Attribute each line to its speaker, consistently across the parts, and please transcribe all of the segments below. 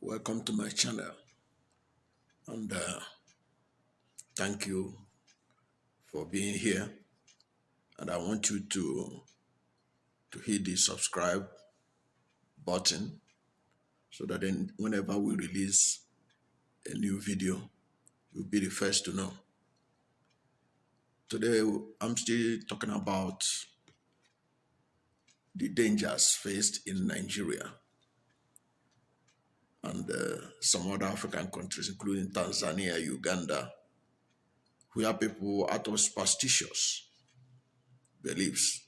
Speaker 1: Welcome to my channel, and thank you for being here. And I want you to hit the subscribe button so that then whenever we release a new video, you'll be the first to know. Today, I'm still talking about the dangers faced in Nigeria and some other African countries, including Tanzania, Uganda, where people out of superstitious beliefs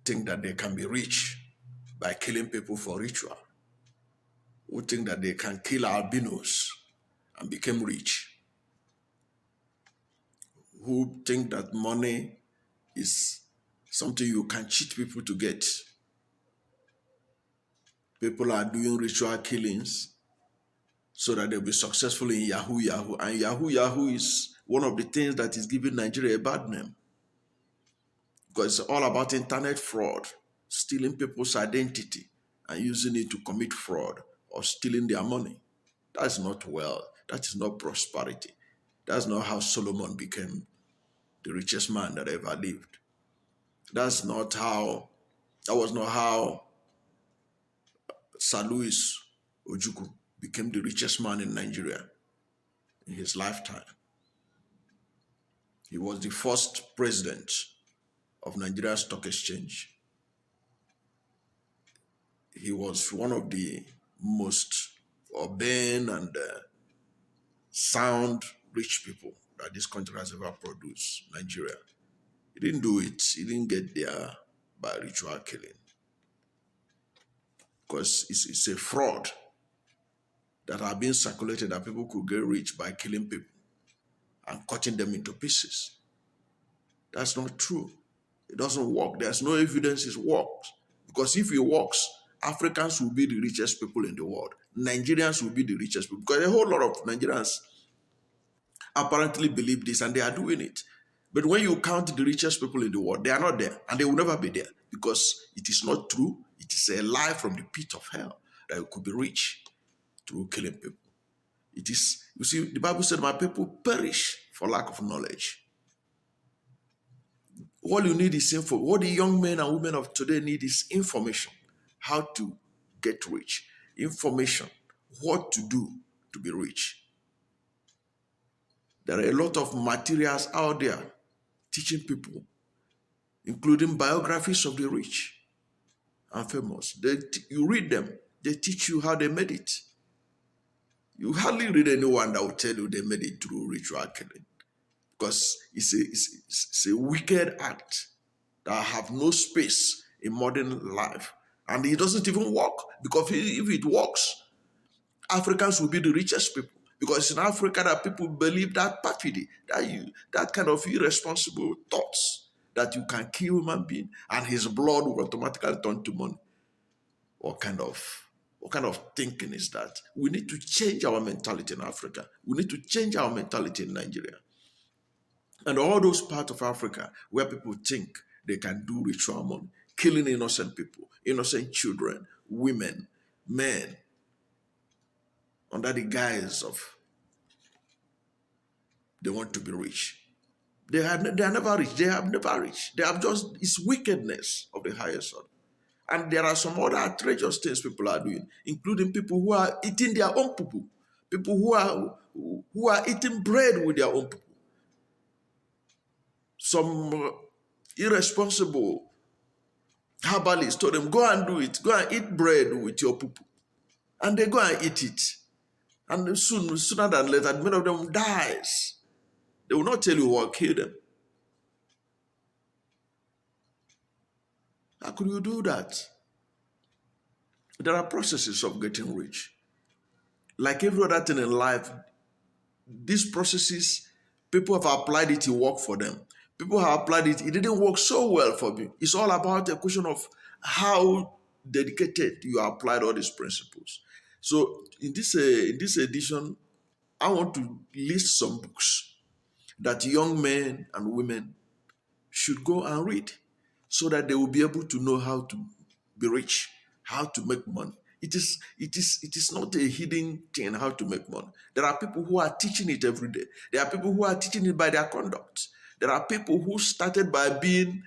Speaker 1: think that they can be rich by killing people for ritual, who think that they can kill albinos and become rich, who think that money is something you can cheat people to get. People are doing ritual killings so that they'll be successful in Yahoo Yahoo. And Yahoo Yahoo is one of the things that is giving Nigeria a bad name, because it's all about internet fraud, stealing people's identity and using it to commit fraud or stealing their money. That's not wealth. That is not prosperity. That's not how Solomon became the richest man that ever lived. That was not how Sir Louis Ojukwu became the richest man in Nigeria in his lifetime. He was the first president of Nigeria Stock Exchange. He was one of the most urbane and sound rich people that this country has ever produced, Nigeria. He didn't do it. He didn't get there by ritual killing, because it's a fraud that have been circulated that people could get rich by killing people and cutting them into pieces. That's not true. It doesn't work. There's no evidence it works. Because if it works, Africans will be the richest people in the world. Nigerians will be the richest people. Because a whole lot of Nigerians apparently believe this and they are doing it. But when you count the richest people in the world, they are not there and they will never be there, because it is not true. It is a lie from the pit of hell that you could be rich through killing people. It is, you see, the Bible said, my people perish for lack of knowledge. All you need is info. What the young men and women of today need is information. How to get rich. Information. What to do to be rich. There are a lot of materials out there teaching people, including biographies of the rich and famous. You read them, they teach you how they made it. You hardly read anyone that will tell you they made it through ritual killing, because it's a wicked act that have no space in modern life. And it doesn't even work, because if it works, Africans will be the richest people. Because it's in Africa that people believe that perfidy, that kind of irresponsible thoughts that you can kill a human being and his blood will automatically turn to money. What kind of thinking is that? We need to change our mentality in Africa. We need to change our mentality in Nigeria. And all those parts of Africa where people think they can do ritual money, killing innocent people, innocent children, women, men, under the guise of they want to be rich. They are never rich. They have never reached. They have just, it's wickedness of the highest order. And there are some other outrageous things people are doing, including people who are eating their own people, people who are eating bread with their own people. Some irresponsible herbalists told them, go and do it. Go and eat bread with your people. And they go and eat it. And sooner than later, many of them dies. They will not tell you what killed them. How could you do that? There are processes of getting rich. Like every other thing in life, these processes, people have applied it, it worked for them. People have applied it, it didn't work so well for me. It's all about a question of how dedicated you applied all these principles. So in this edition, I want to list some books that young men and women should go and read so that they will be able to know how to be rich, how to make money. It is not a hidden thing how to make money. There are people who are teaching it every day. There are people who are teaching it by their conduct. There are people who started by being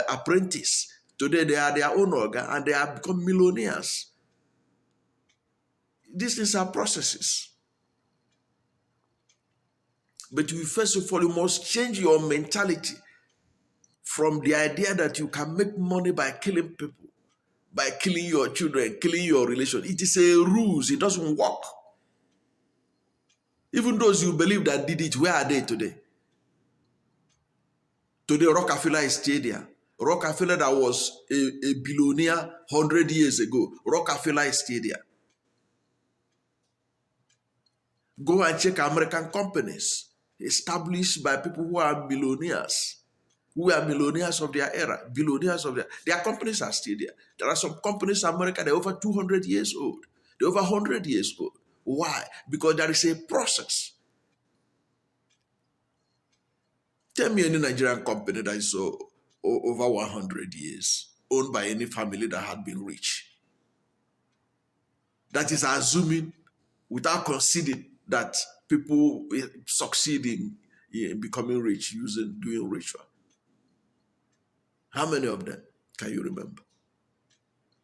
Speaker 1: apprentice. Today they are their own organ and they have become millionaires. These things are processes. But you first of all, you must change your mentality from the idea that you can make money by killing people, by killing your children, killing your relation. It is a ruse. It doesn't work. Even those you believe that did it, where are they today? Today, Rockefeller is still there. Rockefeller that was a billionaire 100 years ago. Rockefeller is still there. Go and check American companies established by people who are millionaires, who are millionaires of their era, billionaires of their companies are still there. There are some companies in America, they're over 200 years old. They're over 100 years old. Why? Because there is a process. Tell me any Nigerian company that is over 100 years, owned by any family that had been rich. That is assuming, without considering that people succeed in becoming rich doing ritual. How many of them can you remember?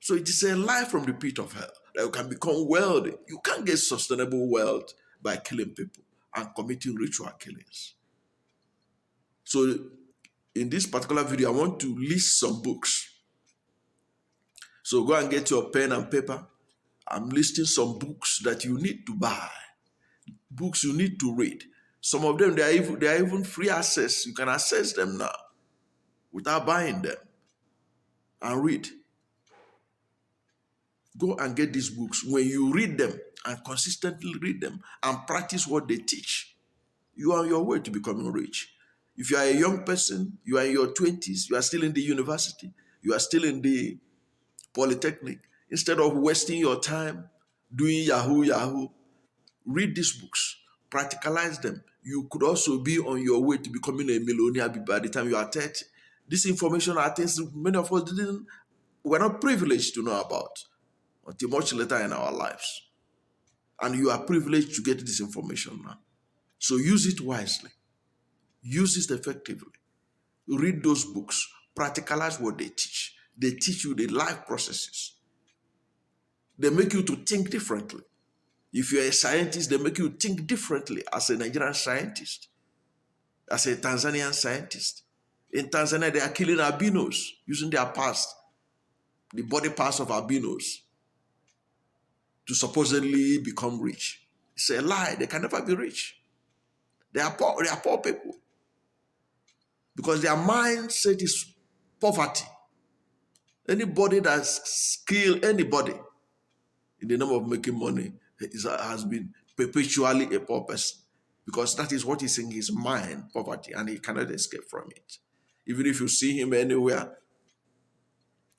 Speaker 1: So it is a lie from the pit of hell that you can become wealthy. You can't get sustainable wealth by killing people and committing ritual killings. So in this particular video, I want to list some books. So go and get your pen and paper. I'm listing some books that you need to buy, books you need to read. Some of them, they are even free access. You can access them now without buying them and read. Go and get these books. When you read them and consistently read them and practice what they teach, you are on your way to becoming rich. If you are a young person, you are in your 20s, you are still in the university, you are still in the polytechnic, instead of wasting your time doing Yahoo, read these books, practicalize them. You could also be on your way to becoming a millionaire by the time you are 30. This information are things many of us were not privileged to know about until much later in our lives. And you are privileged to get this information now. So use it wisely. Use it effectively. Read those books. Practicalize what they teach. They teach you the life processes. They make you to think differently. If you're a scientist, they make you think differently as a Nigerian scientist, as a Tanzanian scientist. In Tanzania, they are killing albinos using their past, the body parts of albinos, to supposedly become rich. It's a lie. They can never be rich. They are poor. They are poor people because their mindset is poverty. Anybody that's killed anybody in the name of making money has been perpetually a poor person because that is what is in his mind, poverty, and he cannot escape from it. Even if you see him anywhere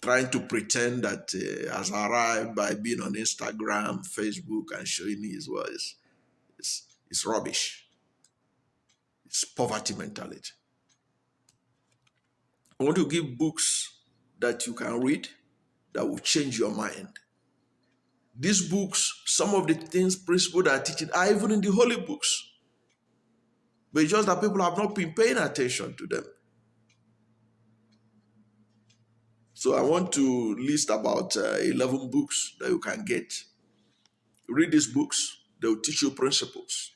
Speaker 1: trying to pretend that has arrived by being on Instagram, Facebook, and showing his words, it's rubbish. It's poverty mentality. I want to give books that you can read that will change your mind. These books, some of the things, principles that are teaching are even in the holy books. But it's just that people have not been paying attention to them. So I want to list about 11 books that you can get. Read these books. They will teach you principles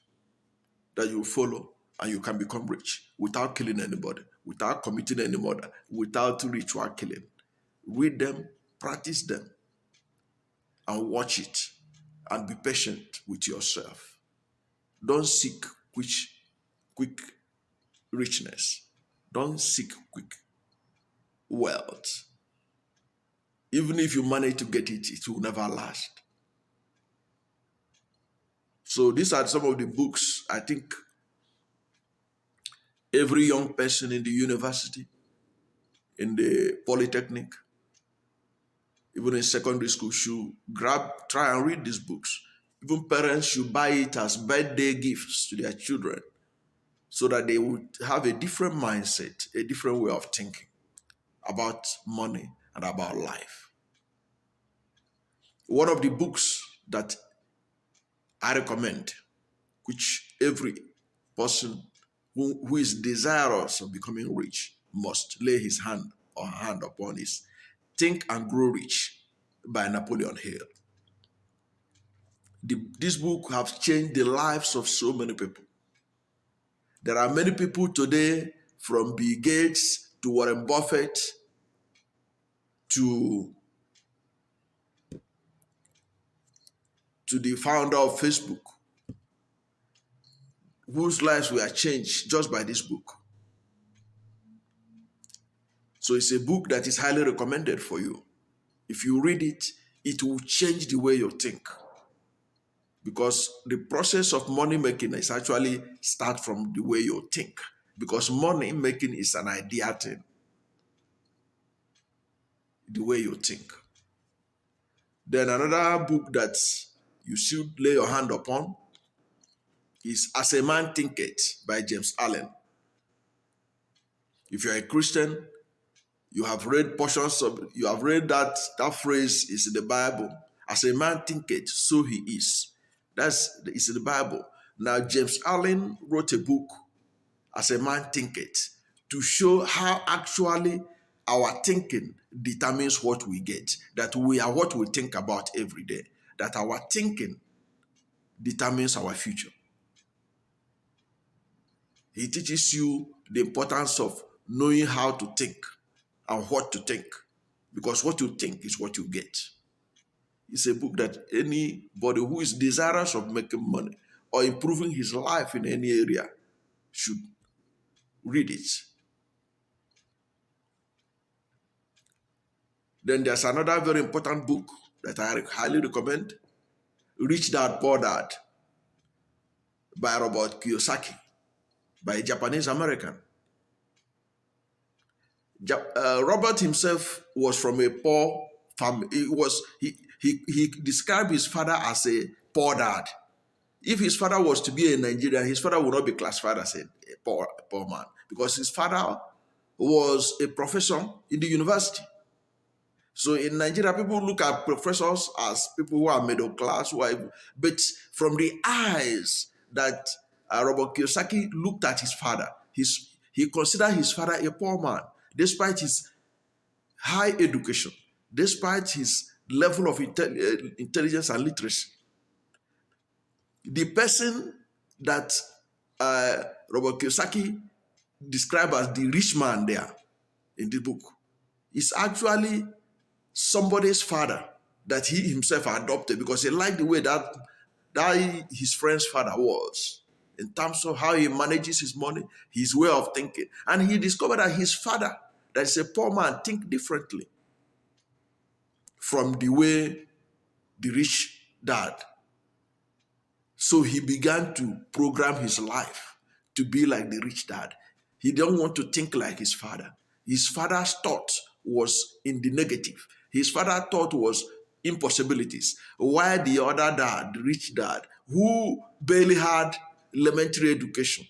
Speaker 1: that you follow and you can become rich without killing anybody, without committing any murder, without ritual killing. Read them, practice them, and watch it, and be patient with yourself. Don't seek quick richness. Don't seek quick wealth. Even if you manage to get it, it will never last. So these are some of the books I think every young person in the university, in the polytechnic, even in secondary school should try and read these books. Even parents should buy it as birthday gifts to their children so that they would have a different mindset, a different way of thinking about money and about life. One of the books that I recommend, which every person who is desirous of becoming rich must lay his hand or hand upon, is Think and Grow Rich by Napoleon Hill. This book has changed the lives of so many people. There are many people today, from Bill Gates to Warren Buffett to the founder of Facebook, whose lives were changed just by this book. So it's a book that is highly recommended for you. If you read it, it will change the way you think. Because the process of money making is actually start from the way you think. Because money making is an idea thing. The way you think. Then another book that you should lay your hand upon is As a Man Thinketh by James Allen. If you're a Christian, you have read that phrase is in the Bible. As a man thinketh, so he is. It's in the Bible. Now, James Allen wrote a book, As a Man Thinketh, to show how actually our thinking determines what we get. That we are what we think about every day. That our thinking determines our future. He teaches you the importance of knowing how to think and what to think, because what you think is what you get. It's a book that anybody who is desirous of making money or improving his life in any area should read it. Then there's another very important book that I highly recommend, Rich Dad, Poor Dad by Robert Kiyosaki, by a Japanese American. Robert himself was from a poor family. He described his father as a poor dad. If his father was to be a Nigerian, his father would not be classified as a poor man, because his father was a professor in the university. So in Nigeria, people look at professors as people who are middle class, but from the eyes that Robert Kiyosaki looked at his father, he considered his father a poor man, despite his high education, despite his level of intelligence and literacy. The person that Robert Kiyosaki described as the rich man there in the book is actually somebody's father that he himself adopted, because he liked the way that his friend's father was, in terms of how he manages his money, his way of thinking. And he discovered that his father, that is a poor man, think differently from the way the rich dad. So he began to program his life to be like the rich dad. He didn't want to think like his father. His father's thought was in the negative. His father's thought was impossibilities. While the other dad, the rich dad, who barely had elementary education,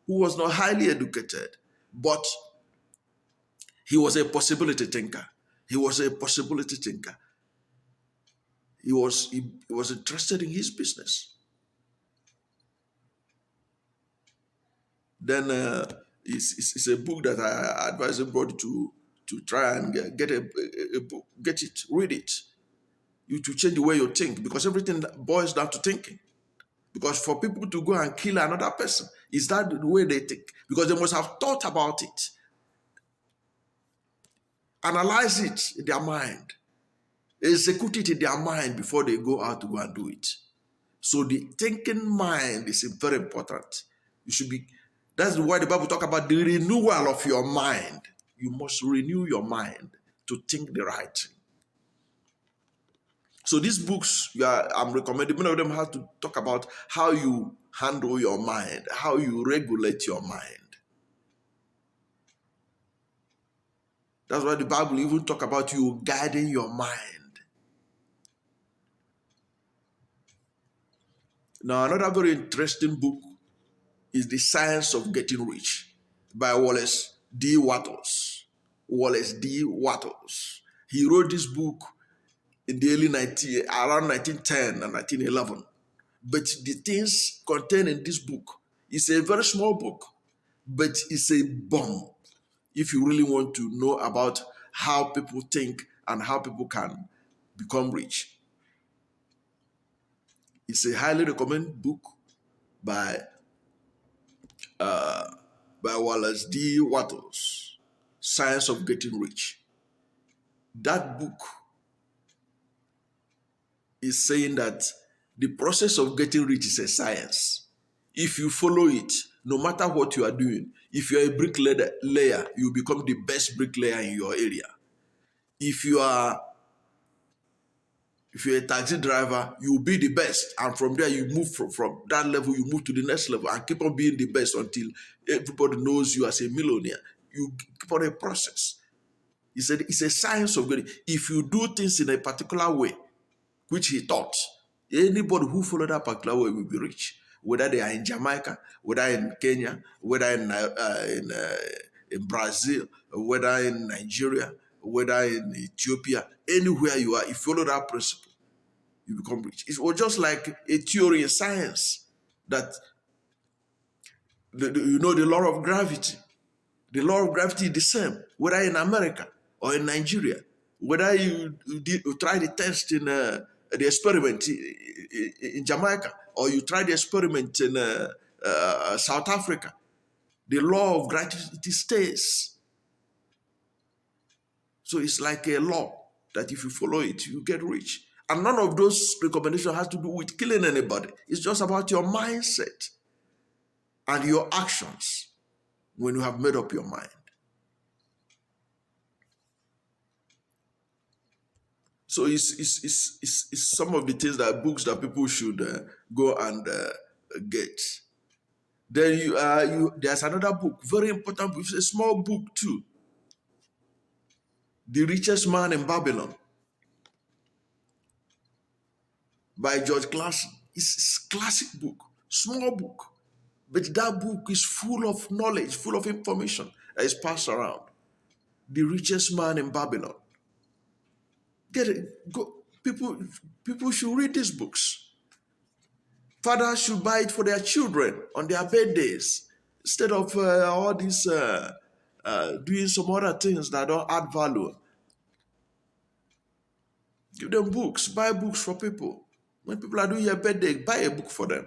Speaker 1: who was not highly educated, but he was a possibility thinker. He was a possibility thinker. He was interested in his business. Then it's a book that I advise everybody to try and get a book, get it, read it. You to change the way you think, because everything boils down to thinking. Because for people to go and kill another person, is that the way they think? Because they must have thought about it, analyze it in their mind, execute it in their mind before they go out to go and do it. So the thinking mind is very important. You should be. That's why the Bible talks about the renewal of your mind. You must renew your mind to think the right thing. So these books I'm recommending, many of them have to talk about how you handle your mind, how you regulate your mind. That's why the Bible even talk about you guiding your mind. Now, another very interesting book is The Science of Getting Rich by Wallace D. Wattles. Wallace D. Wattles. He wrote this book in the early 19, around 1910 and 1911. But the things contained in this book is a very small book, but it's a bomb if you really want to know about how people think and how people can become rich. It's a highly recommended book by Wallace D. Wattles, Science of Getting Rich. That book is saying that the process of getting rich is a science. If you follow it, no matter what you are doing, if you're a bricklayer, you become the best bricklayer in your area. If you are if you're a taxi driver, you'll be the best. And from there, you move from that level, you move to the next level and keep on being the best until everybody knows you as a millionaire. You keep on a process. He said it's a science of getting. If you do things in a particular way, which he taught, anybody who follow that particular way will be rich. Whether they are in Jamaica, whether in Kenya, whether in Brazil, whether in Nigeria, whether in Ethiopia, anywhere you are, if you follow that principle, you become rich. It was just like a theory in science that you know the law of gravity. The law of gravity is the same, whether in America or in Nigeria, whether you try the test in the experiment in Jamaica or you try the experiment in South Africa, the law of gravity stays. So it's like a law that if you follow it, you get rich. And none of those recommendations has to do with killing anybody. It's just about your mindset and your actions when you have made up your mind. So it's some of the things that books that people should go and get. Then there's another book, very important book. It's a small book too. The Richest Man in Babylon by George Clason. It's a classic book, small book. But that book is full of knowledge, full of information that is passed around. The Richest Man in Babylon. Get it. Go. People should read these books. Fathers should buy it for their children on their birthdays instead of all these doing some other things that don't add value. Give them books. Buy books for people. When people are doing your birthday, buy a book for them.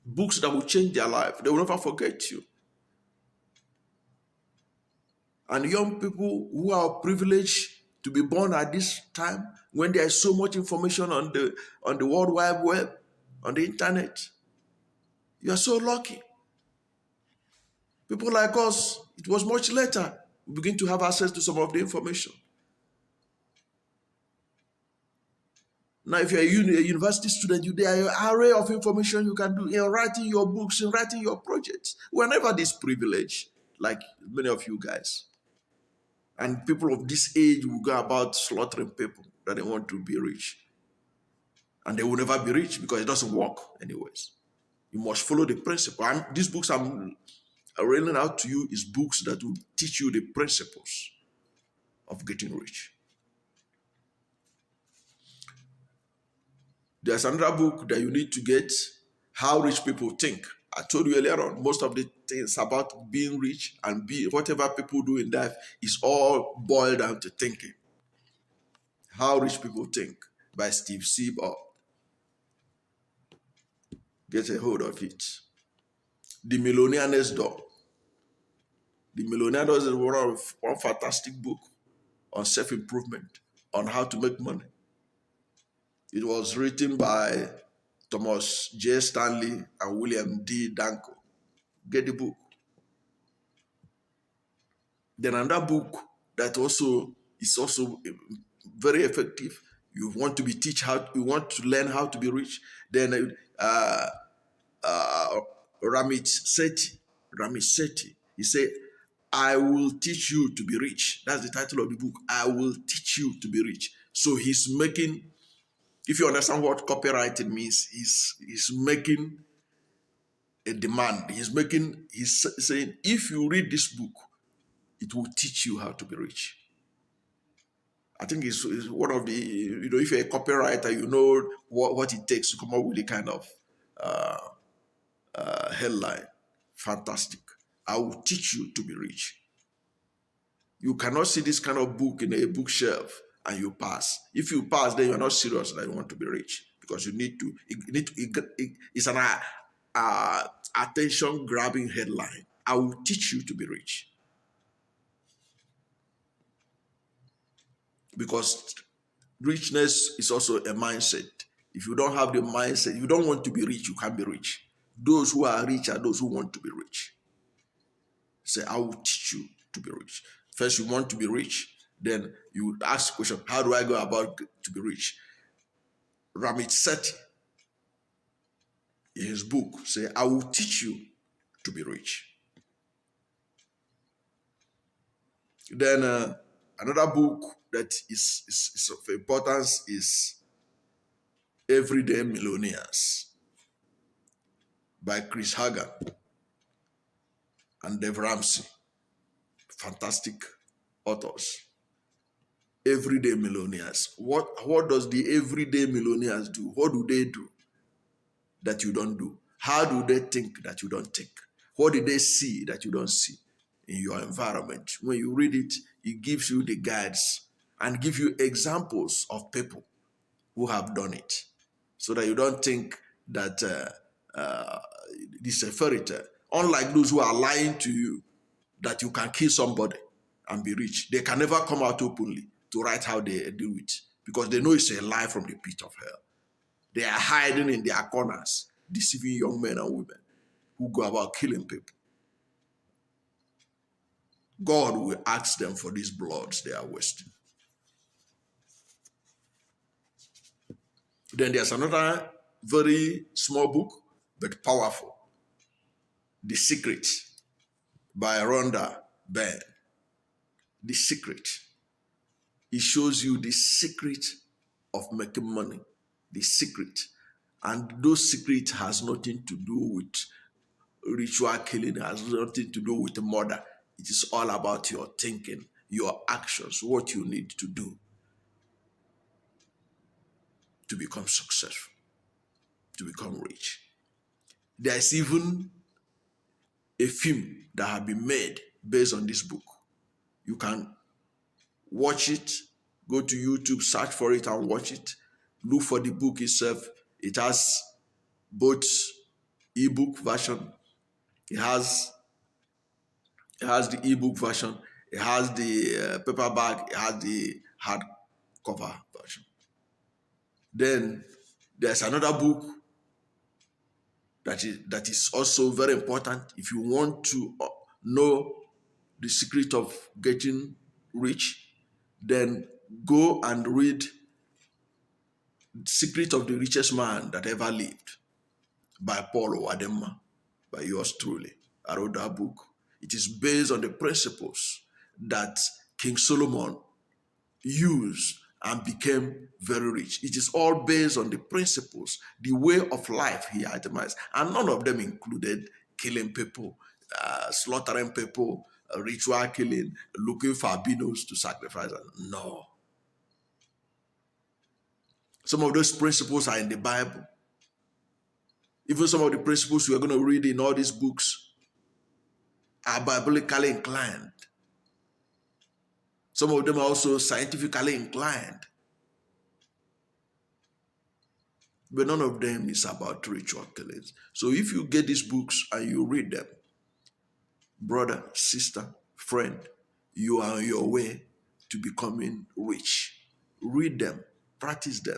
Speaker 1: Books that will change their life. They will never forget you. And young people who are privileged to be born at this time, when there is so much information on the World Wide Web, on the internet, you are so lucky. People like us, it was much later we begin to have access to some of the information. Now, if you're a university student, there are an array of information you can do in writing your books, in writing your projects. We're never this privileged, like many of you guys. And people of this age will go about slaughtering people that they want to be rich. And they will never be rich because it doesn't work anyways. You must follow the principle. These books I'm railing out to you is books that will teach you the principles of getting rich. There's another book that you need to get, How Rich People Think. I told you earlier on, most of the things about being rich and whatever people do in life is all boiled down to thinking. How Rich People Think by Steve Seaborg. Get a hold of it. The Millionaire Next Door. The Millionaire Next Door is one fantastic book on self-improvement, on how to make money. It was written by Thomas J. Stanley and William D. Danko. Get the book. Then another book that is also very effective. You want to you want to learn how to be rich. Then Ramit Sethi. He said, I will teach you to be rich. That's the title of the book. I will teach you to be rich. So he's making, if you understand what copywriting means, he's making a demand. He's saying, if you read this book, it will teach you how to be rich. I think it's one of the, if you're a copywriter, you know what it takes to come up with the kind of uh, headline. Fantastic. I will teach you to be rich. You cannot see this kind of book in a bookshelf and you pass. If you pass, then you're not serious that you want to be rich, because it's an attention grabbing headline. I will teach you to be rich. Because richness is also a mindset. If you don't have the mindset, if you don't want to be rich, you can't be rich. Those who are rich are those who want to be rich. Say, I will teach you to be rich. First, you want to be rich. Then you ask the question, how do I go about to be rich? Ramit Sethi, in his book, say, I will teach you to be rich. Then another book that is of importance is Everyday Millionaires by Chris Hagan and Dave Ramsey. Fantastic authors. Everyday millionaires. What does the everyday millionaires do? What do they do that you don't do? How do they think that you don't think? What did they see that you don't see in your environment? When you read it, it gives you the guides and give you examples of people who have done it, so that you don't think that this is a fairy tale. Unlike those who are lying to you that you can kill somebody and be rich, they can never come out openly to write how they do it, because they know it's a lie from the pit of hell. They are hiding in their corners, deceiving young men and women who go about killing people. God will ask them for these bloods they are wasting. Then there's another very small book, but powerful, The Secret by Rhonda Byrne. The Secret. It shows you the secret of making money. The secret. And those secret has nothing to do with ritual killing, has nothing to do with murder. It is all about your thinking, your actions, what you need to do to become successful, to become rich. There's even a film that has been made based on this book. You can watch it, go to YouTube, search for it and watch it. Look for the book itself. It has both ebook version. It has the ebook version. It has the paperback. It has the hardcover version. Then there's another book that is also very important if you want to know the secret of getting rich. Then go and read Secret of the Richest Man That Ever Lived by Paul Wadema, by yours truly. I wrote that book. It is based on the principles that King Solomon used and became very rich. It is all based on the principles, the way of life he itemized, and none of them included killing people, slaughtering people, ritual killing, looking for albinos to sacrifice. No. Some of those principles are in the Bible. Even some of the principles we are going to read in all these books are biblically inclined. Some of them are also scientifically inclined. But none of them is about ritual killings. So if you get these books and you read them, brother, sister, friend, you are on your way to becoming rich. Read them, practice them.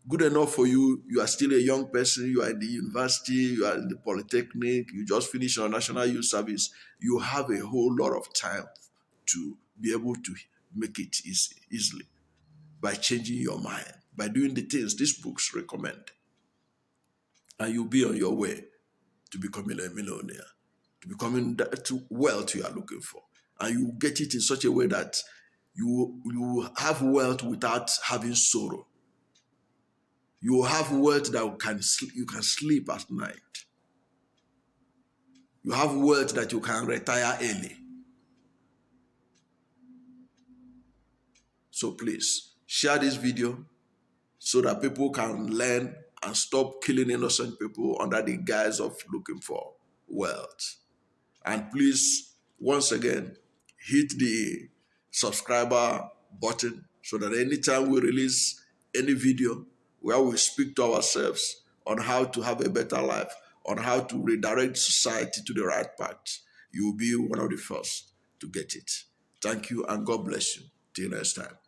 Speaker 1: Good enough for you. You are still a young person. You are in the university. You are in the polytechnic. You just finished your national youth service. You have a whole lot of time to be able to make it easily by changing your mind, by doing the things these books recommend. And you'll be on your way to becoming a millionaire, to becoming that wealth you are looking for. And you get it in such a way that you have wealth without having sorrow. You have wealth that you can sleep at night. You have wealth that you can retire early. So please share this video so that people can learn and stop killing innocent people under the guise of looking for wealth. And please, once again, hit the subscriber button so that anytime we release any video where we speak to ourselves on how to have a better life, on how to redirect society to the right path, you will be one of the first to get it. Thank you and God bless you. Till next time.